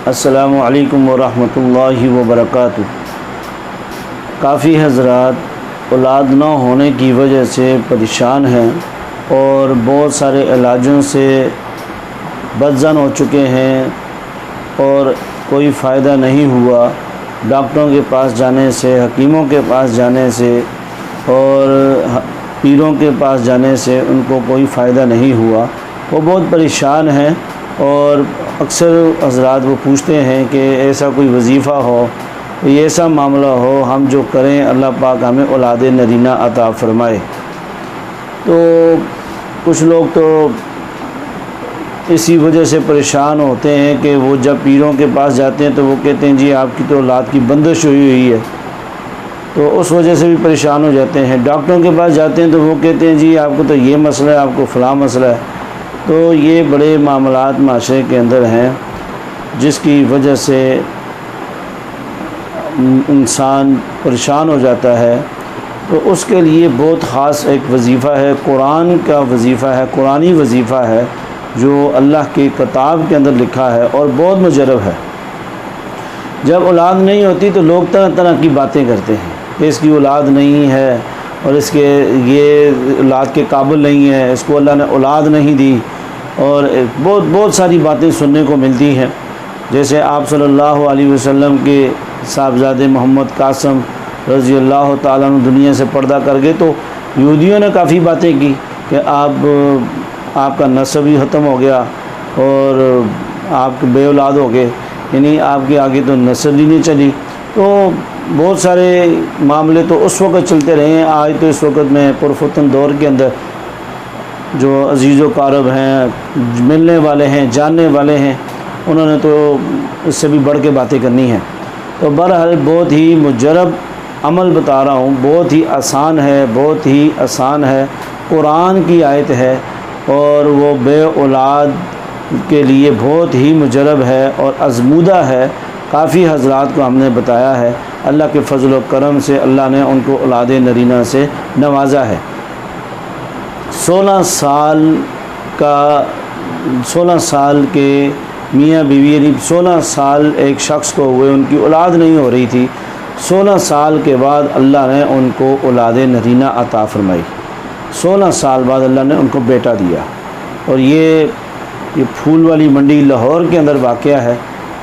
السلام علیکم ورحمۃ اللہ وبرکاتہ۔ کافی حضرات اولاد نہ ہونے کی وجہ سے پریشان ہیں اور بہت سارے علاجوں سے بدزن ہو چکے ہیں اور کوئی فائدہ نہیں ہوا۔ ڈاکٹروں کے پاس جانے سے، حکیموں کے پاس جانے سے اور پیروں کے پاس جانے سے ان کو کوئی فائدہ نہیں ہوا۔ وہ بہت پریشان ہیں اور اکثر حضرات وہ پوچھتے ہیں کہ ایسا کوئی وظیفہ ہو، کوئی ایسا معاملہ ہو ہم جو کریں اللہ پاک ہمیں اولاد نرینہ عطا فرمائے۔ تو کچھ لوگ تو اسی وجہ سے پریشان ہوتے ہیں کہ وہ جب پیروں کے پاس جاتے ہیں تو وہ کہتے ہیں جی آپ کی تو اولاد کی بندش ہوئی ہے، تو اس وجہ سے بھی پریشان ہو جاتے ہیں۔ ڈاکٹروں کے پاس جاتے ہیں تو وہ کہتے ہیں جی آپ کو تو یہ مسئلہ ہے، آپ کو فلاں مسئلہ ہے۔ تو یہ بڑے معاملات معاشرے کے اندر ہیں جس کی وجہ سے انسان پریشان ہو جاتا ہے۔ تو اس کے لیے بہت خاص ایک وظیفہ ہے، قرآن کا وظیفہ ہے، قرآنی وظیفہ ہے جو اللہ کی کتاب کے اندر لکھا ہے اور بہت مجرب ہے۔ جب اولاد نہیں ہوتی تو لوگ طرح طرح کی باتیں کرتے ہیں کہ اس کی اولاد نہیں ہے اور اس کے یہ اولاد کے قابل نہیں ہے، اس کو اللہ نے اولاد نہیں دی، اور بہت ساری باتیں سننے کو ملتی ہیں۔ جیسے آپ صلی اللہ علیہ وسلم کے صاحبزادے محمد قاسم رضی اللہ تعالیٰ عنہ دنیا سے پردہ کر گئے تو یہودیوں نے کافی باتیں کی کہ آپ کا نسب ہی ختم ہو گیا اور آپ بے اولاد ہو گئے، یعنی آپ کے آگے تو نسل ہی نہیں چلی۔ تو بہت سارے معاملے تو اس وقت چلتے رہے ہیں۔ آج تو اس وقت میں پرفتن دور کے اندر جو عزیز و قارب ہیں، ملنے والے ہیں، جاننے والے ہیں، انہوں نے تو اس سے بھی بڑھ کے باتیں کرنی ہیں۔ تو بہرحال بہت ہی مجرب عمل بتا رہا ہوں، بہت ہی آسان ہے، بہت ہی آسان ہے، قرآن کی آیت ہے اور وہ بے اولاد کے لیے بہت ہی مجرب ہے اور آزمودہ ہے۔ کافی حضرات کو ہم نے بتایا ہے، اللہ کے فضل و کرم سے اللہ نے ان کو اولاد نرینہ سے نوازا ہے۔ 16 سال کے میاں بیوی، یعنی 16 سال ایک شخص کو ہوئے، ان کی اولاد نہیں ہو رہی تھی۔ 16 سال کے بعد اللہ نے ان کو اولاد نرینہ عطا فرمائی۔ 16 سال بعد اللہ نے ان کو بیٹا دیا، اور یہ پھول والی منڈی لاہور کے اندر واقعہ ہے۔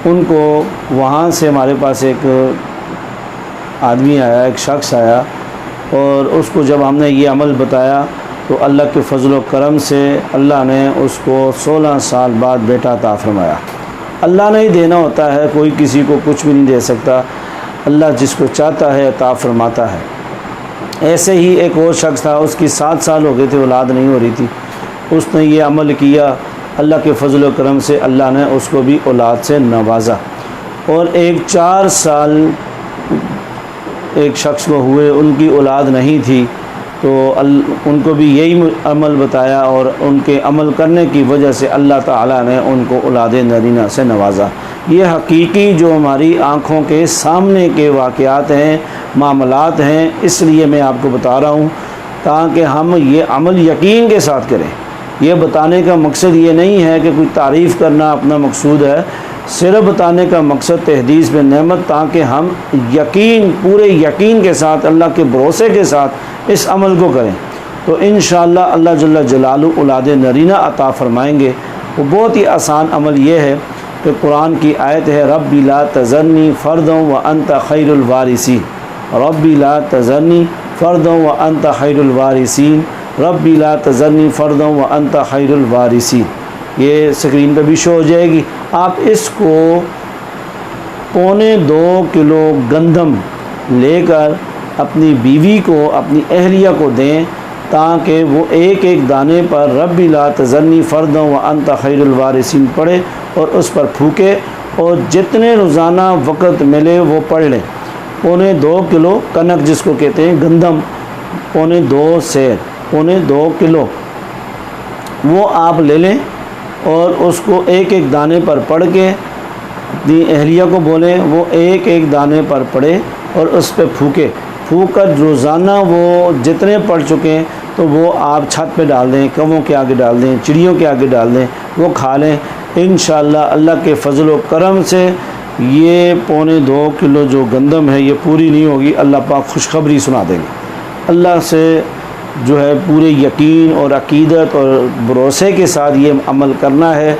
ان کو وہاں سے ہمارے پاس ایک آدمی آیا، ایک شخص آیا، اور اس کو جب ہم نے یہ عمل بتایا تو اللہ کے فضل و کرم سے اللہ نے اس کو 16 سال بعد بیٹا عطا فرمایا۔ اللہ نے ہی دینا ہوتا ہے، کوئی کسی کو کچھ بھی نہیں دے سکتا، اللہ جس کو چاہتا ہے عطا فرماتا ہے۔ ایسے ہی ایک اور شخص تھا، اس کی 7 سال ہو گئے تھے، اولاد نہیں ہو رہی تھی۔ اس نے یہ عمل کیا، اللہ کے فضل و کرم سے اللہ نے اس کو بھی اولاد سے نوازا۔ اور 4 سال ایک شخص کو ہوئے، ان کی اولاد نہیں تھی، تو ان کو بھی یہی عمل بتایا، اور ان کے عمل کرنے کی وجہ سے اللہ تعالیٰ نے ان کو اولاد نرینہ سے نوازا۔ یہ حقیقی جو ہماری آنکھوں کے سامنے کے واقعات ہیں، معاملات ہیں، اس لیے میں آپ کو بتا رہا ہوں تاکہ ہم یہ عمل یقین کے ساتھ کریں۔ یہ بتانے کا مقصد یہ نہیں ہے کہ کوئی تعریف کرنا اپنا مقصود ہے، صرف بتانے کا مقصد تحدیث میں نعمت، تاکہ ہم پورے یقین کے ساتھ، اللہ کے بھروسے کے ساتھ اس عمل کو کریں، تو انشاءاللہ اللہ جل جلالہ اولاد نرینہ عطا فرمائیں گے۔ وہ بہت ہی آسان عمل یہ ہے کہ قرآن کی آیت ہے، ربی لا تذرنی فردا وانت خیر الوارثین، ربی لا تذرنی فردا وانت خیر الوارثین، ربی لا تذرنی فردا وانت خیر الوارثین۔ یہ اسکرین پہ بھی شو ہو جائے گی۔ آپ اس کو 2.25 کلو گندم لے کر اپنی بیوی کو، اپنی اہلیہ کو دیں، تاکہ وہ ایک دانے پر ربی لا تذرنی فردا وانت خیر الوارثین پڑھے اور اس پر پھونکے، اور جتنے روزانہ وقت ملے وہ پڑھ لیں۔ 2.25 کلو کنک جس کو کہتے ہیں، گندم، 2.25 سیر، 2.25 کلو، وہ آپ لے لیں اور اس کو ایک دانے پر پڑھ کے اپنی اہلیہ کو بولیں، وہ ایک دانے پر پڑھے اور اس پہ پھونک کر روزانہ وہ جتنے پڑھ چکے ہیں تو وہ آپ چھت پہ ڈال دیں، کووں کے آگے ڈال دیں، چڑیوں کے آگے ڈال دیں، وہ کھا لیں۔ انشاءاللہ اللہ کے فضل و کرم سے یہ 1.25 کلو جو گندم ہے یہ پوری نہیں ہوگی، اللہ پاک خوشخبری سنا دیں گے۔ اللہ سے جو ہے پورے یقین اور عقیدت اور بھروسے کے ساتھ یہ عمل کرنا ہے۔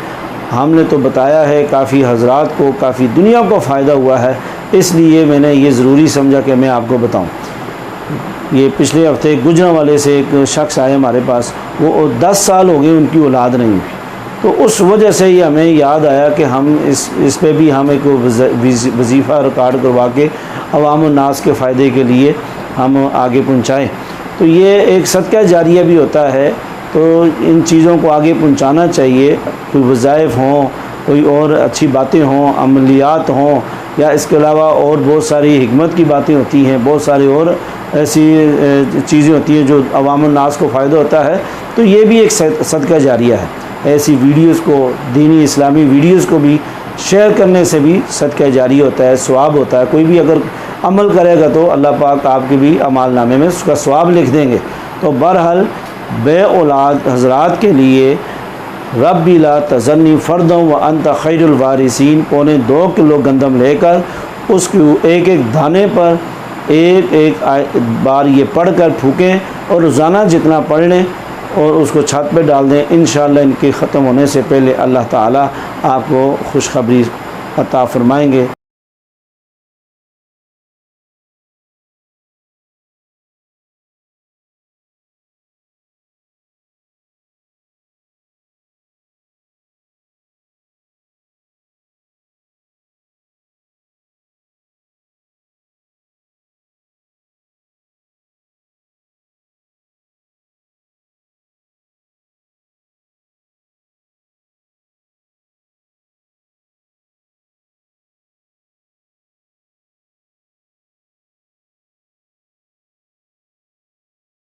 ہم نے تو بتایا ہے، کافی حضرات کو، کافی دنیا کو فائدہ ہوا ہے، اس لیے میں نے یہ ضروری سمجھا کہ میں آپ کو بتاؤں۔ یہ پچھلے ہفتے گجرانوالے سے ایک شخص آئے ہمارے پاس، وہ 10 سال ہو گئے ان کی اولاد نہیں ہوئی، تو اس وجہ سے ہی ہمیں یاد آیا کہ ہم اس پہ بھی ہم ایک وظیفہ ریکارڈ کروا کے عوام الناس کے فائدے کے لیے ہم آگے پہنچائیں۔ تو یہ ایک صدقہ جاریہ بھی ہوتا ہے، تو ان چیزوں کو آگے پہنچانا چاہیے۔ کوئی وظائف ہوں، کوئی اور اچھی باتیں ہوں، عملیات ہوں، یا اس کے علاوہ اور بہت ساری حکمت کی باتیں ہوتی ہیں، بہت ساری اور ایسی چیزیں ہوتی ہیں جو عوام الناس کو فائدہ ہوتا ہے، تو یہ بھی ایک صدقہ جاریہ ہے۔ ایسی ویڈیوز کو، دینی اسلامی ویڈیوز کو بھی شیئر کرنے سے بھی صدقہ جاریہ ہوتا ہے، ثواب ہوتا ہے۔ کوئی بھی اگر عمل کرے گا تو اللہ پاک آپ کے بھی اعمال نامے میں اس کا ثواب لکھ دیں گے۔ تو بہرحال بے اولاد حضرات کے لیے ربی لا تذرنی فردا وانت خیر الوارثین 2.25 کلو گندم لے کر اس کے ایک ایک دانے پر ایک بار یہ پڑھ کر پھونکیں، اور روزانہ جتنا پڑھ لیں اور اس کو چھت پہ ڈال دیں۔ انشاءاللہ ان کے ختم ہونے سے پہلے اللہ تعالیٰ آپ کو خوشخبری عطا فرمائیں گے۔